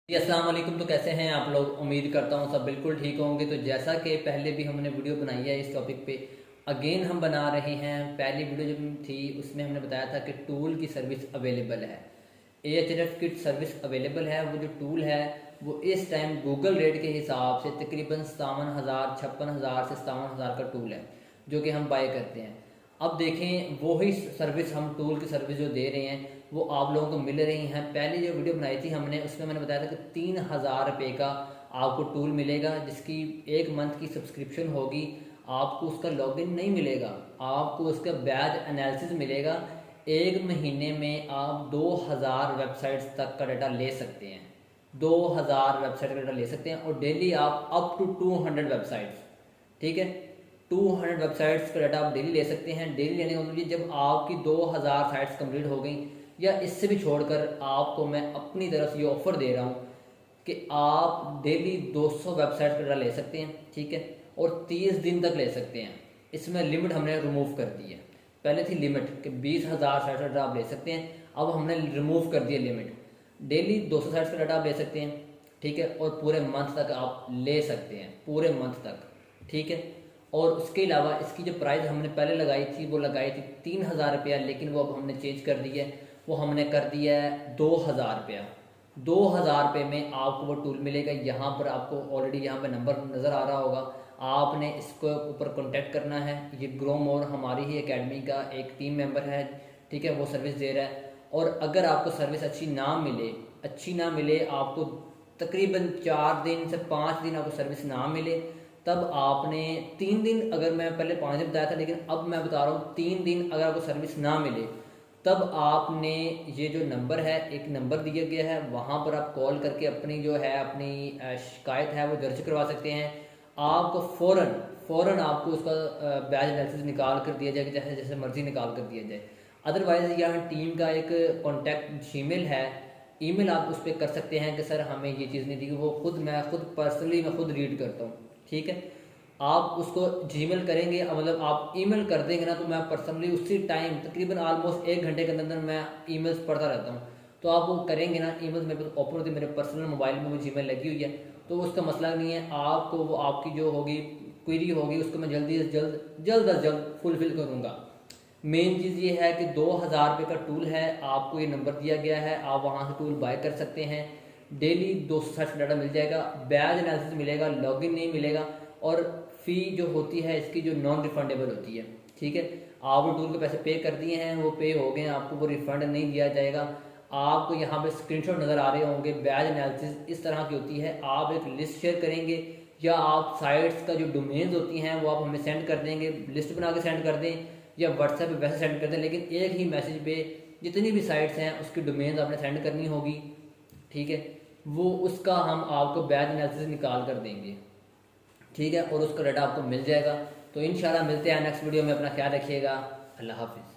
जी अस्सलाम वालेकुम। तो कैसे हैं आप लोग? उम्मीद करता हूँ सब बिल्कुल ठीक होंगे। तो जैसा कि पहले भी हमने वीडियो बनाई है इस टॉपिक पे, अगेन हम बना रहे हैं। पहली वीडियो जब थी उसमें हमने बताया था कि टूल की सर्विस अवेलेबल है, Ahref किट सर्विस अवेलेबल है। वो जो टूल है वो इस टाइम गूगल रेट के हिसाब से तकरीबन 57,000 56,000 से 57,000 का टूल है जो कि हम बाय करते हैं। अब देखें वही सर्विस, हम टूल की सर्विस जो दे रहे हैं वो आप लोगों को मिल रही हैं। पहले जो वीडियो बनाई थी हमने उसमें मैंने बताया था कि 3,000 रुपये का आपको टूल मिलेगा जिसकी 1 मंथ की सब्सक्रिप्शन होगी। आपको उसका लॉगिन नहीं मिलेगा, आपको उसका बैच एनालिसिस मिलेगा। 1 महीने में आप 2,000 वेबसाइट्स तक का डाटा ले सकते हैं। 2,000 वेबसाइट का डाटा ले सकते हैं और डेली आप अप टू 200 वेबसाइट्स, ठीक है, 200 वेबसाइट्स का डाटा आप डेली ले सकते हैं। डेली लेने का मतलब जब आपकी 2,000 साइट्स कंप्लीट हो गई या इससे भी छोड़कर, आपको मैं अपनी तरफ से ये ऑफ़र दे रहा हूँ कि आप डेली 200 वेबसाइट का डाटा ले सकते हैं, ठीक है, और 30 दिन तक ले सकते हैं। इसमें लिमिट हमने रिमूव कर दी है। पहले थी लिमिट कि 20,000 साइट्स का डाटा आप ले सकते हैं, अब हमने रिमूव कर दिया लिमिट। डेली 200 साइट्स का डाटा आप ले सकते हैं, ठीक है, और पूरे मंथ तक आप ले सकते हैं, पूरे मंथ तक, ठीक है। और उसके अलावा इसकी जो प्राइस हमने पहले लगाई थी वो लगाई थी 3,000 रुपया, लेकिन वो अब हमने चेंज कर दी है, वो हमने कर दिया है 2,000 रुपया। 2,000 रुपये में आपको वो टूल मिलेगा। यहाँ पर आपको ऑलरेडी यहाँ पे नंबर नज़र आ रहा होगा, आपने इसको ऊपर कांटेक्ट करना है। ये ग्रो मोर हमारी ही एकेडमी का एक टीम मेंबर है, ठीक है, वो सर्विस दे रहा है। और अगर आपको सर्विस अच्छी ना मिले, आपको तकरीबन 4 दिन से 5 दिन आपको सर्विस ना मिले, तब आपने 3 दिन, अगर मैं पहले 5 दिन बताया था लेकिन अब मैं बता रहा हूँ 3 दिन अगर आपको सर्विस ना मिले, तब आपने ये जो नंबर है, एक नंबर दिया गया है, वहाँ पर आप कॉल करके अपनी जो है अपनी शिकायत है वो दर्ज करवा सकते हैं। आपको फ़ौरन आपको उसका बैच एनालिसिस निकाल कर दिया जाएगा, जैसे जैसे मर्ज़ी निकाल कर दिया जाए। अदरवाइज़ यहाँ टीम का एक कॉन्टैक्ट जीमेल है, ईमेल आप उस पर कर सकते हैं कि सर हमें ये चीज़ नहीं दी। वो मैं खुद पर्सनली रीड करता हूँ, ठीक है। आप उसको जीमेल करेंगे, मतलब आप ईमेल कर देंगे ना, तो मैं पर्सनली उसी टाइम तकरीबन ऑलमोस्ट 1 घंटे के अंदर मैं ईमेल्स पढ़ता रहता हूँ। तो आप वो करेंगे ना, ईमेल्स मेरे पास ओपन होती है, मेरे पर्सनल मोबाइल में वो जीमेल लगी हुई है, तो उसका मसला नहीं है। आपको वो आपकी जो होगी क्वेरी होगी उसको मैं जल्दी से जल्द फुलफिल करूँगा। मेन चीज़ ये है कि 2,000 रुपये का टूल है, आपको ये नंबर दिया गया है, आप वहाँ से टूल बाय कर सकते हैं। डेली 260 डाटा मिल जाएगा, बैच एनालिसिस मिलेगा, लॉगिन नहीं मिलेगा, और फ़ी जो होती है इसकी जो नॉन रिफंडेबल होती है, ठीक है। आप टूल के पैसे पे कर दिए हैं, वो पे हो गए हैं, आपको वो रिफ़ंड नहीं दिया जाएगा। आपको यहाँ पे स्क्रीनशॉट नज़र आ रहे होंगे। बैच एनालिसिस इस तरह की होती है, आप एक लिस्ट शेयर करेंगे या आप साइट्स का जो डोमेन्स होती हैं वो आप हमें सेंड कर देंगे, लिस्ट बना के सेंड कर दें या व्हाट्सएप पे वैसे सेंड कर दें, लेकिन एक ही मैसेज पे जितनी भी साइट्स हैं उसकी डोमेन्स आपने सेंड करनी होगी, ठीक है। वो उसका हम आपको बैच एनालिसिस निकाल कर देंगे, ठीक है, और उसका डाटा आपको मिल जाएगा। तो इंशाल्लाह मिलते हैं नेक्स्ट वीडियो में। अपना ख्याल रखिएगा। अल्लाह हाफिज़।